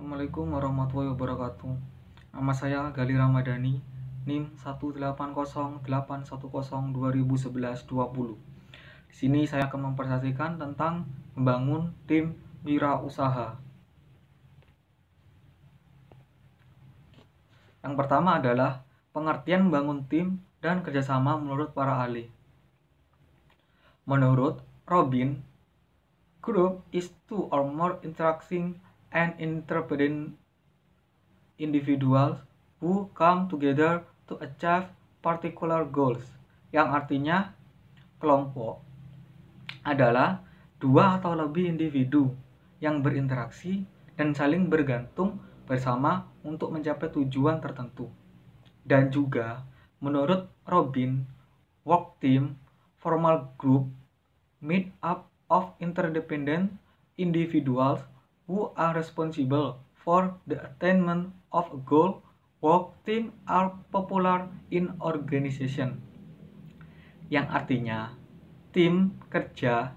Assalamualaikum warahmatullahi wabarakatuh. Nama saya Gali Ramadhani, NIM 1808110201120. Di sini saya akan mempresentasikan tentang membangun tim wirausaha. Yang pertama adalah pengertian membangun tim dan kerjasama menurut para ahli. Menurut Robin, group is two or more interacting and interdependent individuals who come together to achieve particular goals. Yang artinya kelompok adalah dua atau lebih individu yang berinteraksi dan saling bergantung bersama untuk mencapai tujuan tertentu. Dan juga menurut Robin, work team, formal group made up of interdependent individuals who are responsible for the attainment of a goal. Work team are popular in organization. Yang artinya, tim kerja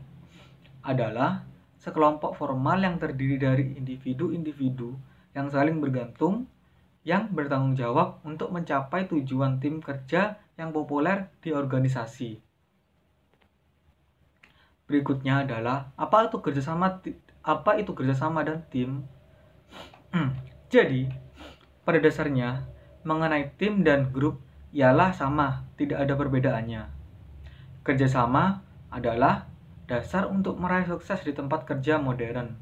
adalah sekelompok formal yang terdiri dari individu-individu yang saling bergantung, yang bertanggung jawab untuk mencapai tujuan tim kerja yang populer di organisasi. Berikutnya adalah apa itu kerjasama dan tim. Jadi, pada dasarnya mengenai tim dan grup ialah sama, tidak ada perbedaannya. Kerjasama adalah dasar untuk meraih sukses di tempat kerja modern.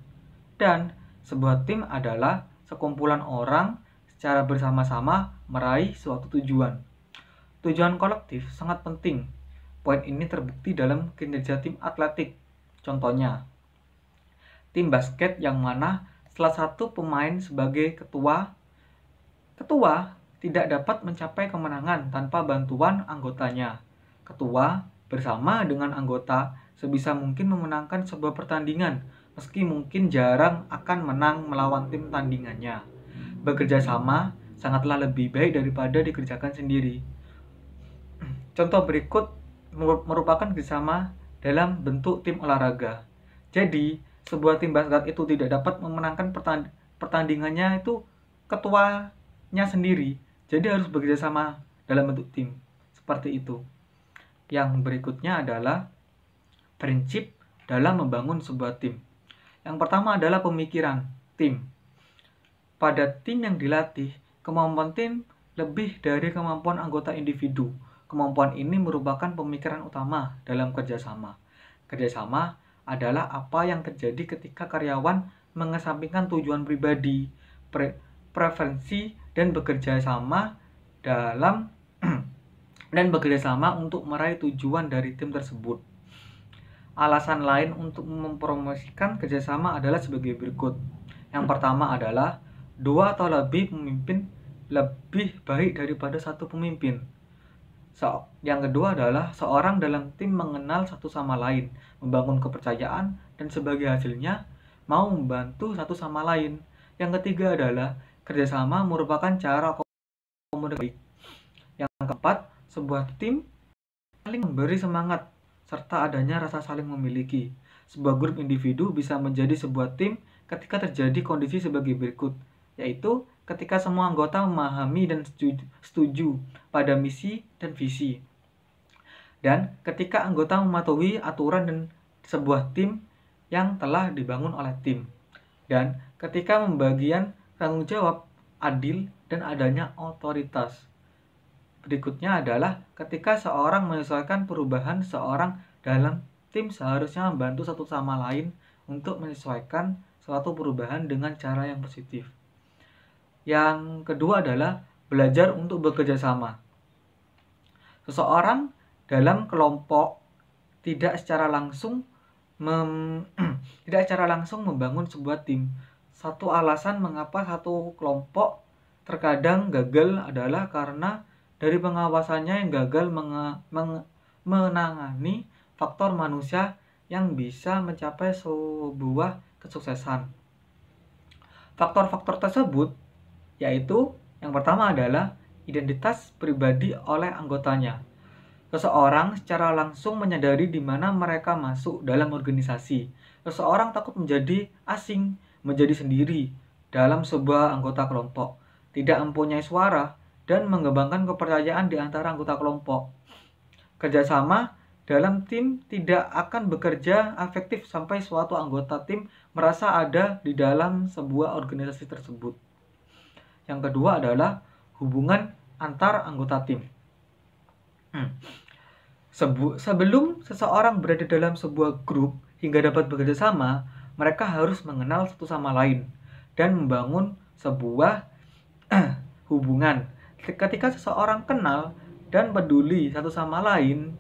Dan sebuah tim adalah sekumpulan orang secara bersama-sama meraih suatu tujuan. Tujuan kolektif sangat penting. Poin ini terbukti dalam kinerja tim atletik. Contohnya, tim basket yang mana salah satu pemain sebagai ketua tidak dapat mencapai kemenangan tanpa bantuan anggotanya. Ketua bersama dengan anggota sebisa mungkin memenangkan sebuah pertandingan, meski mungkin jarang akan menang melawan tim tandingannya. Bekerja sama sangatlah lebih baik daripada dikerjakan sendiri. Contoh berikut merupakan kerjasama dalam bentuk tim olahraga. Jadi, sebuah tim basket itu tidak dapat memenangkan pertandingannya itu ketuanya sendiri. Jadi harus bekerja sama dalam bentuk tim. Seperti itu. Yang berikutnya adalah prinsip dalam membangun sebuah tim. Yang pertama adalah pemikiran tim. Pada tim yang dilatih, kemampuan tim lebih dari kemampuan anggota individu. Kemampuan ini merupakan pemikiran utama dalam kerjasama. Kerjasama adalah apa yang terjadi ketika karyawan mengesampingkan tujuan pribadi, preferensi, dan bekerja sama untuk meraih tujuan dari tim tersebut. Alasan lain untuk mempromosikan kerjasama adalah sebagai berikut. Yang pertama adalah dua atau lebih pemimpin lebih baik daripada satu pemimpin. Yang kedua adalah seorang dalam tim mengenal satu sama lain, membangun kepercayaan, dan sebagai hasilnya mau membantu satu sama lain. Yang ketiga adalah kerjasama merupakan cara komunikasi. Yang keempat, sebuah tim saling memberi semangat serta adanya rasa saling memiliki. Sebuah grup individu bisa menjadi sebuah tim ketika terjadi kondisi sebagai berikut, yaitu ketika semua anggota memahami dan setuju pada misi dan visi. Dan ketika anggota mematuhi aturan dan sebuah tim yang telah dibangun oleh tim. Dan ketika pembagian tanggung jawab adil dan adanya otoritas. Berikutnya adalah ketika seorang menyesuaikan perubahan seorang dalam tim seharusnya membantu satu sama lain untuk menyesuaikan suatu perubahan dengan cara yang positif. Yang kedua adalah belajar untuk bekerja sama. Seseorang dalam kelompok tidak secara langsung membangun sebuah tim. Satu alasan mengapa satu kelompok terkadang gagal adalah karena dari pengawasannya yang gagal menangani faktor manusia yang bisa mencapai sebuah kesuksesan. Faktor-faktor tersebut yaitu yang pertama adalah identitas pribadi oleh anggotanya. Seseorang secara langsung menyadari di mana mereka masuk dalam organisasi. Seseorang takut menjadi asing, menjadi sendiri, dalam sebuah anggota kelompok, tidak mempunyai suara, dan mengembangkan kepercayaan di antara anggota kelompok. Kerjasama dalam tim tidak akan bekerja efektif sampai suatu anggota tim merasa ada di dalam sebuah organisasi tersebut. Yang kedua adalah hubungan antar anggota tim. Sebelum seseorang berada dalam sebuah grup hingga dapat bekerja sama, mereka harus mengenal satu sama lain dan membangun sebuah hubungan. Ketika seseorang kenal dan peduli satu sama lain,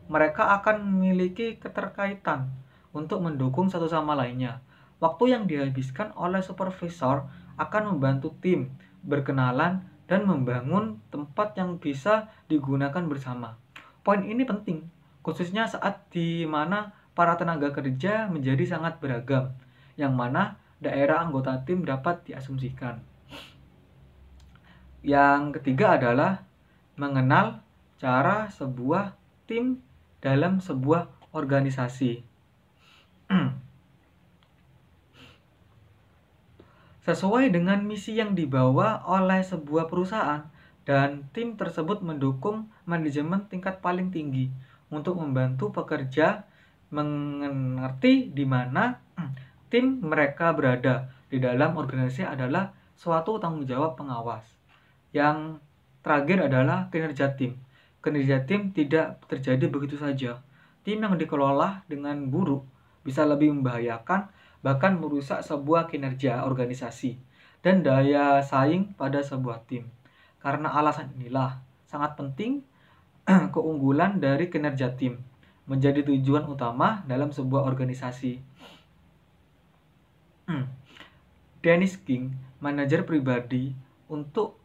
mereka akan memiliki keterkaitan untuk mendukung satu sama lainnya. Waktu yang dihabiskan oleh supervisor akan membantu tim berkenalan dan membangun tempat yang bisa digunakan bersama. Poin ini penting, khususnya saat di mana para tenaga kerja menjadi sangat beragam, yang mana daerah anggota tim dapat diasumsikan. Yang ketiga adalah mengenal cara sebuah tim dalam sebuah organisasi. Sesuai dengan misi yang dibawa oleh sebuah perusahaan, dan tim tersebut mendukung manajemen tingkat paling tinggi untuk membantu pekerja mengerti di mana tim mereka berada di dalam organisasi adalah suatu tanggung jawab pengawas. Yang terakhir adalah kinerja tim. Kinerja tim tidak terjadi begitu saja. Tim yang dikelola dengan buruk bisa lebih membahayakan, bahkan merusak sebuah kinerja organisasi dan daya saing pada sebuah tim. Karena alasan inilah, sangat penting keunggulan dari kinerja tim menjadi tujuan utama dalam sebuah organisasi. Dennis King, manajer pribadi untuk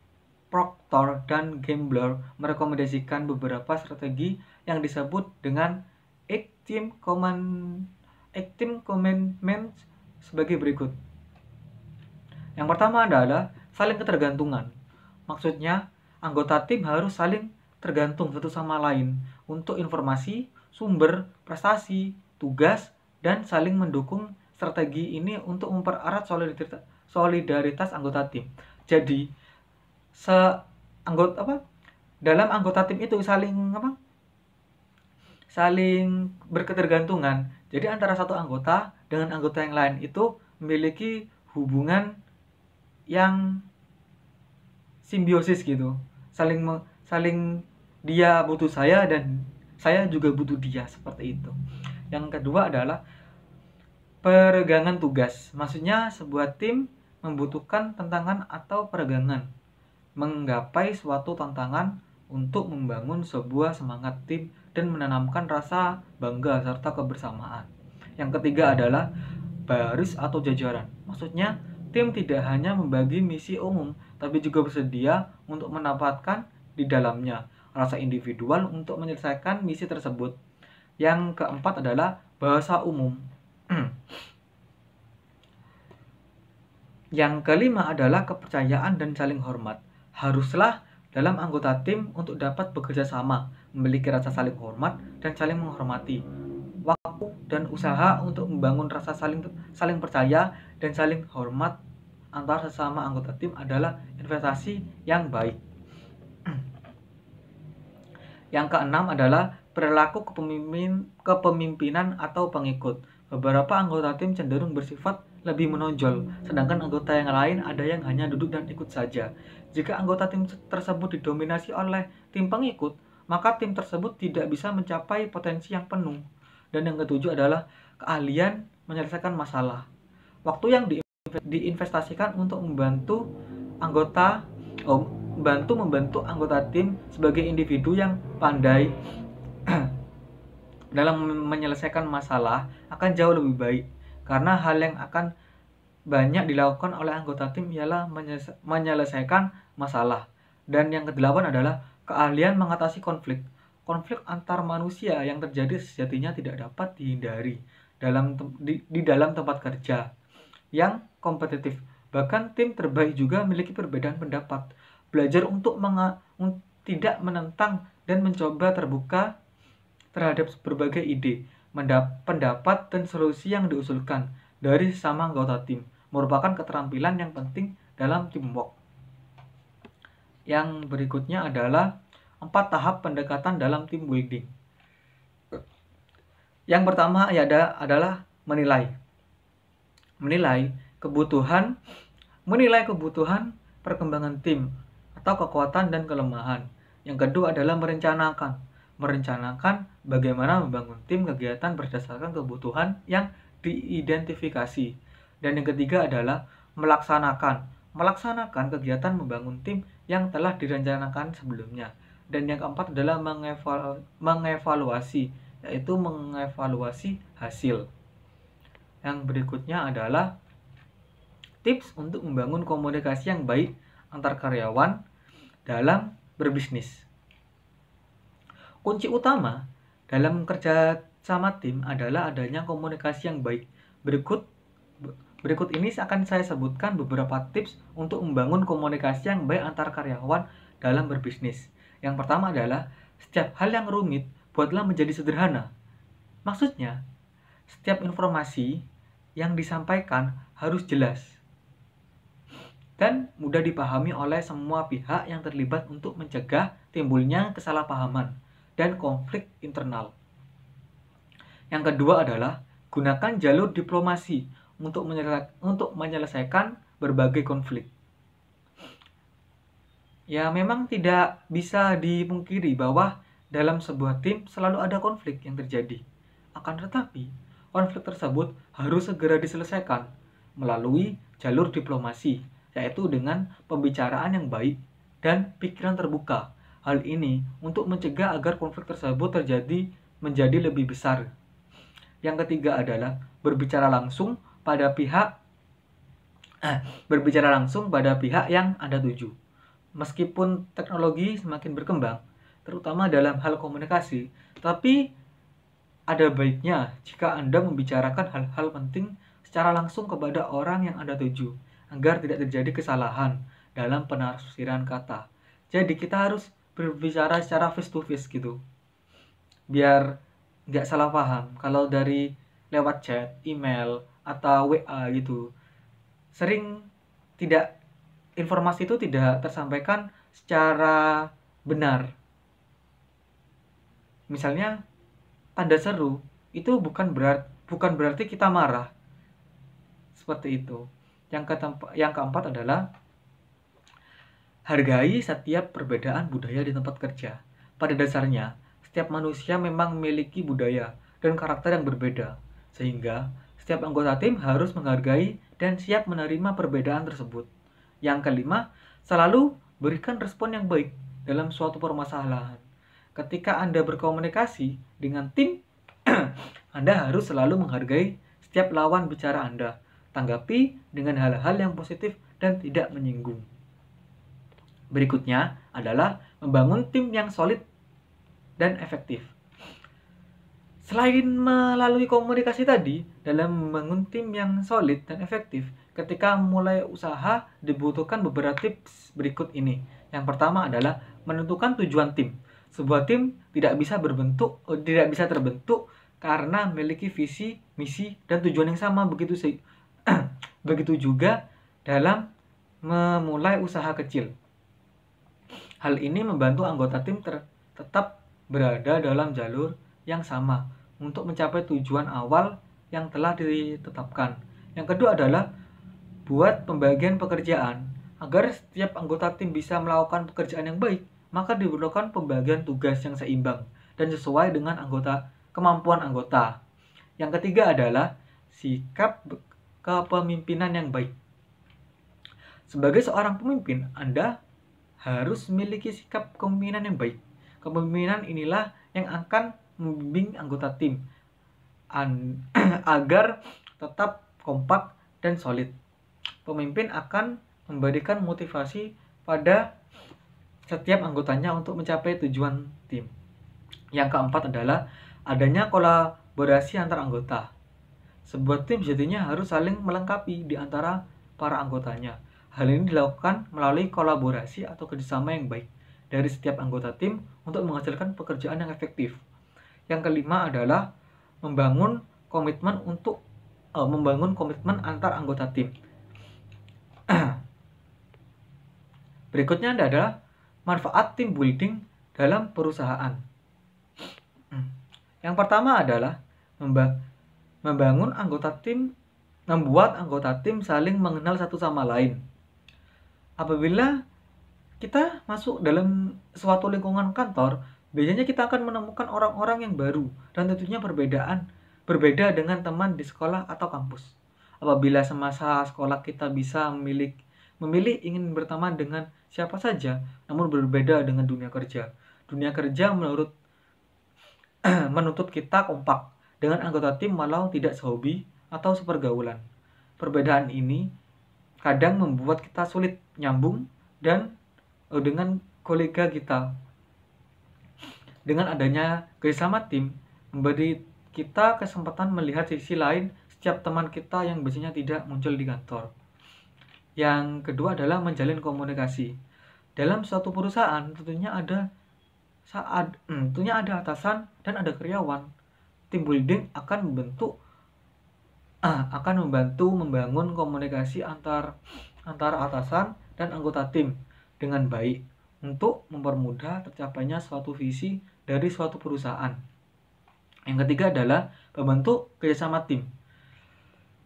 Procter dan Gamble, merekomendasikan beberapa strategi yang disebut dengan 8 Commandments sebagai berikut. Yang pertama adalah saling ketergantungan. Maksudnya, anggota tim harus saling tergantung satu sama lain untuk informasi, sumber, prestasi, tugas, dan saling mendukung. Strategi ini untuk mempererat solidaritas anggota tim. Jadi, dalam anggota tim itu saling berketergantungan. Jadi antara satu anggota dengan anggota yang lain itu memiliki hubungan yang simbiosis gitu, saling dia butuh saya dan saya juga butuh dia, seperti itu. Yang kedua adalah peregangan tugas. Maksudnya sebuah tim membutuhkan tantangan atau peregangan menggapai suatu tantangan untuk membangun sebuah semangat tim dan menanamkan rasa bangga serta kebersamaan. Yang ketiga adalah baris atau jajaran. Maksudnya tim tidak hanya membagi misi umum, tapi juga bersedia untuk menempatkan di dalamnya rasa individual untuk menyelesaikan misi tersebut. Yang keempat adalah bahasa umum. Yang kelima adalah kepercayaan dan saling hormat. Haruslah dalam anggota tim untuk dapat bekerja sama, memiliki rasa saling hormat dan saling menghormati. Waktu dan usaha untuk membangun rasa saling percaya dan saling hormat antar sesama anggota tim adalah investasi yang baik. Yang keenam adalah perilaku kepemimpinan atau pengikut. Beberapa anggota tim cenderung bersifat lebih menonjol, sedangkan anggota yang lain ada yang hanya duduk dan ikut saja. Jika anggota tim tersebut didominasi oleh tim pengikut, maka tim tersebut tidak bisa mencapai potensi yang penuh. Dan yang ketujuh adalah keahlian menyelesaikan masalah. Waktu yang diinvestasikan untuk membantu anggota tim sebagai individu yang pandai dalam menyelesaikan masalah akan jauh lebih baik, karena hal yang akan banyak dilakukan oleh anggota tim ialah menyelesaikan masalah. Dan yang kedelapan adalah keahlian mengatasi konflik. Konflik antar manusia yang terjadi sejatinya tidak dapat dihindari di dalam tempat kerja yang kompetitif. Bahkan tim terbaik juga memiliki perbedaan pendapat. Belajar untuk tidak menentang dan mencoba terbuka terhadap berbagai ide, pendapat, dan solusi yang diusulkan dari sesama anggota tim merupakan keterampilan yang penting dalam teamwork. Yang berikutnya adalah 4 tahap pendekatan dalam team building. Yang pertama adalah menilai kebutuhan perkembangan tim atau kekuatan dan kelemahan. Yang kedua adalah merencanakan bagaimana membangun tim kegiatan berdasarkan kebutuhan yang diidentifikasi. Dan yang ketiga adalah melaksanakan kegiatan membangun tim yang telah direncanakan sebelumnya. Dan yang keempat adalah mengevaluasi, yaitu mengevaluasi hasil. Yang berikutnya adalah tips untuk membangun komunikasi yang baik antar karyawan dalam berbisnis. Kunci utama dalam kerja sama tim adalah adanya komunikasi yang baik. Berikut ini akan saya sebutkan beberapa tips untuk membangun komunikasi yang baik antar karyawan dalam berbisnis. Yang pertama adalah setiap hal yang rumit buatlah menjadi sederhana. Maksudnya, setiap informasi yang disampaikan harus jelas dan mudah dipahami oleh semua pihak yang terlibat untuk mencegah timbulnya kesalahpahaman dan konflik internal. Yang kedua adalah gunakan jalur diplomasi untuk menyelesaikan berbagai konflik. Ya, memang tidak bisa dipungkiri bahwa dalam sebuah tim selalu ada konflik yang terjadi. Akan tetapi, konflik tersebut harus segera diselesaikan melalui jalur diplomasi, yaitu dengan pembicaraan yang baik dan pikiran terbuka. Hal ini untuk mencegah agar konflik tersebut menjadi lebih besar. Yang ketiga adalah berbicara langsung pada pihak yang Anda tuju. Meskipun teknologi semakin berkembang, terutama dalam hal komunikasi, tapi ada baiknya jika Anda membicarakan hal-hal penting secara langsung kepada orang yang Anda tuju, agar tidak terjadi kesalahan dalam penafsiran kata. Jadi kita harus berbicara secara face to face gitu, biar nggak salah paham. Kalau dari lewat chat, email, atau WA gitu, sering informasi itu tidak tersampaikan secara benar. Misalnya tanda seru itu bukan berarti kita marah. Seperti itu. Yang keempat adalah hargai setiap perbedaan budaya di tempat kerja. Pada dasarnya, setiap manusia memang memiliki budaya dan karakter yang berbeda, sehingga setiap anggota tim harus menghargai dan siap menerima perbedaan tersebut. Yang kelima, selalu berikan respon yang baik dalam suatu permasalahan. Ketika Anda berkomunikasi dengan tim, Anda harus selalu menghargai setiap lawan bicara Anda. Tanggapi dengan hal-hal yang positif dan tidak menyinggung. Berikutnya adalah membangun tim yang solid dan efektif. Selain melalui komunikasi tadi, dalam membangun tim yang solid dan efektif, ketika mulai usaha dibutuhkan beberapa tips berikut ini. Yang pertama adalah menentukan tujuan tim. Sebuah tim tidak bisa terbentuk karena memiliki visi, misi, dan tujuan yang sama. Begitu juga dalam memulai usaha kecil. Hal ini membantu anggota tim tetap berada dalam jalur yang sama untuk mencapai tujuan awal yang telah ditetapkan. Yang kedua adalah buat pembagian pekerjaan. Agar setiap anggota tim bisa melakukan pekerjaan yang baik, maka diperlukan pembagian tugas yang seimbang dan sesuai dengan kemampuan anggota. Yang ketiga adalah sikap kepemimpinan yang baik. Sebagai seorang pemimpin, Anda harus memiliki sikap kepemimpinan yang baik. Kepemimpinan inilah yang akan membimbing anggota tim agar tetap kompak dan solid. Pemimpin akan memberikan motivasi pada setiap anggotanya untuk mencapai tujuan tim. Yang keempat adalah adanya kolaborasi antar anggota. Sebuah tim sejatinya harus saling melengkapi di antara para anggotanya. Hal ini dilakukan melalui kolaborasi atau kerjasama yang baik dari setiap anggota tim untuk menghasilkan pekerjaan yang efektif. Yang kelima adalah membangun komitmen antar anggota tim. Berikutnya adalah manfaat team building dalam perusahaan. Yang pertama adalah membangun anggota tim, membuat anggota tim saling mengenal satu sama lain. Apabila kita masuk dalam suatu lingkungan kantor, biasanya kita akan menemukan orang-orang yang baru dan tentunya berbeda dengan teman di sekolah atau kampus. Apabila semasa sekolah kita bisa memilih ingin berteman dengan siapa saja, namun berbeda dengan dunia kerja. Dunia kerja menuntut kita kompak dengan anggota tim walau tidak sehobi atau sepergaulan. Perbedaan ini kadang membuat kita sulit nyambung dan dengan kolega kita. Dengan adanya kerjasama tim, memberi kita kesempatan melihat sisi lain setiap teman kita yang biasanya tidak muncul di kantor. Yang kedua adalah menjalin komunikasi. Dalam suatu perusahaan tentunya ada atasan dan ada karyawan. Team building akan membantu membangun komunikasi antara atasan dan anggota tim dengan baik untuk mempermudah tercapainya suatu visi dari suatu perusahaan. Yang ketiga adalah membentuk kerjasama tim.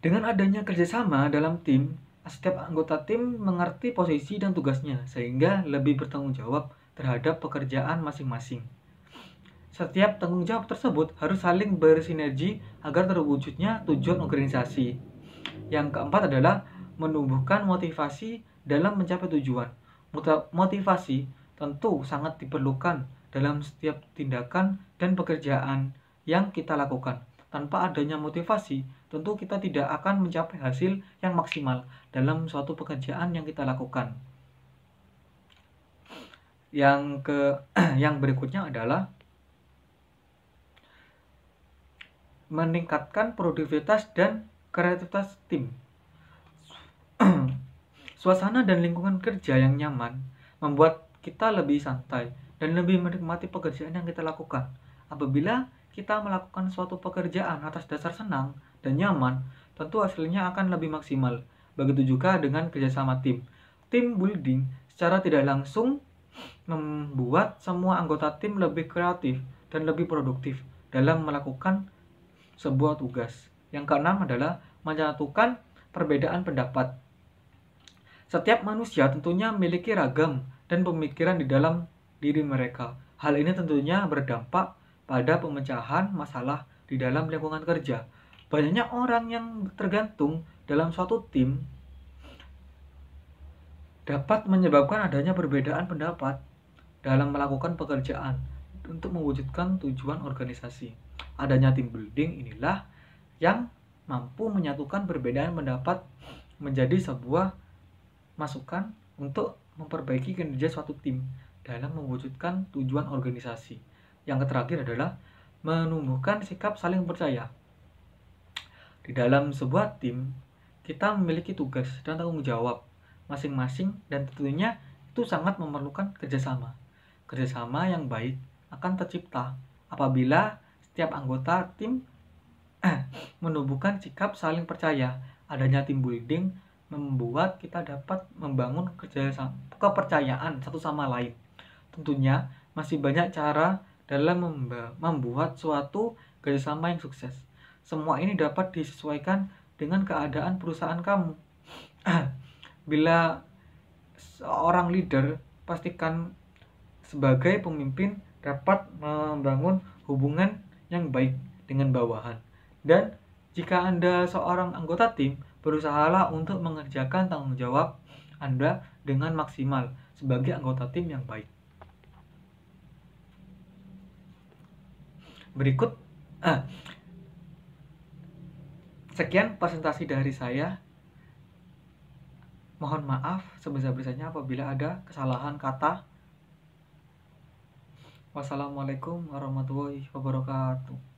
Dengan adanya kerjasama dalam tim, setiap anggota tim mengerti posisi dan tugasnya sehingga lebih bertanggung jawab terhadap pekerjaan masing-masing. Setiap tanggung jawab tersebut harus saling bersinergi agar terwujudnya tujuan organisasi. Yang keempat adalah menumbuhkan motivasi dalam mencapai tujuan. Motivasi tentu sangat diperlukan dalam setiap tindakan dan pekerjaan yang kita lakukan. Tanpa adanya motivasi, tentu kita tidak akan mencapai hasil yang maksimal dalam suatu pekerjaan yang kita lakukan. Yang berikutnya adalah meningkatkan produktivitas dan kreativitas tim. Suasana dan lingkungan kerja yang nyaman membuat kita lebih santai dan lebih menikmati pekerjaan yang kita lakukan. Apabila kita melakukan suatu pekerjaan atas dasar senang dan nyaman, tentu hasilnya akan lebih maksimal. Begitu juga dengan kerjasama tim. Tim building secara tidak langsung membuat semua anggota tim lebih kreatif dan lebih produktif dalam melakukan sebuah tugas. Yang keenam adalah menyatukan perbedaan pendapat. Setiap manusia tentunya memiliki ragam dan pemikiran di dalam diri mereka. Hal ini tentunya berdampak pada pemecahan masalah di dalam lingkungan kerja. Banyaknya orang yang tergantung dalam suatu tim dapat menyebabkan adanya perbedaan pendapat dalam melakukan pekerjaan untuk mewujudkan tujuan organisasi. Adanya tim building inilah yang mampu menyatukan perbedaan pendapat menjadi sebuah masukan untuk memperbaiki kinerja suatu tim dalam mewujudkan tujuan organisasi. Yang terakhir adalah menumbuhkan sikap saling percaya. Di dalam sebuah tim, kita memiliki tugas dan tanggung jawab masing-masing dan tentunya itu sangat memerlukan kerjasama. Kerjasama yang baik akan tercipta apabila setiap anggota tim menumbuhkan sikap saling percaya. Adanya tim building membuat kita dapat membangun kepercayaan satu sama lain. Tentunya masih banyak cara dalam membuat suatu kerjasama yang sukses. Semua ini dapat disesuaikan dengan keadaan perusahaan kamu. Bila seorang leader, pastikan sebagai pemimpin dapat membangun hubungan yang baik dengan bawahan. Dan jika Anda seorang anggota tim, berusahalah untuk mengerjakan tanggung jawab Anda dengan maksimal sebagai anggota tim yang baik. Berikut sekian presentasi dari saya. Mohon maaf sebesar-besarnya apabila ada kesalahan kata. Wassalamualaikum warahmatullahi wabarakatuh.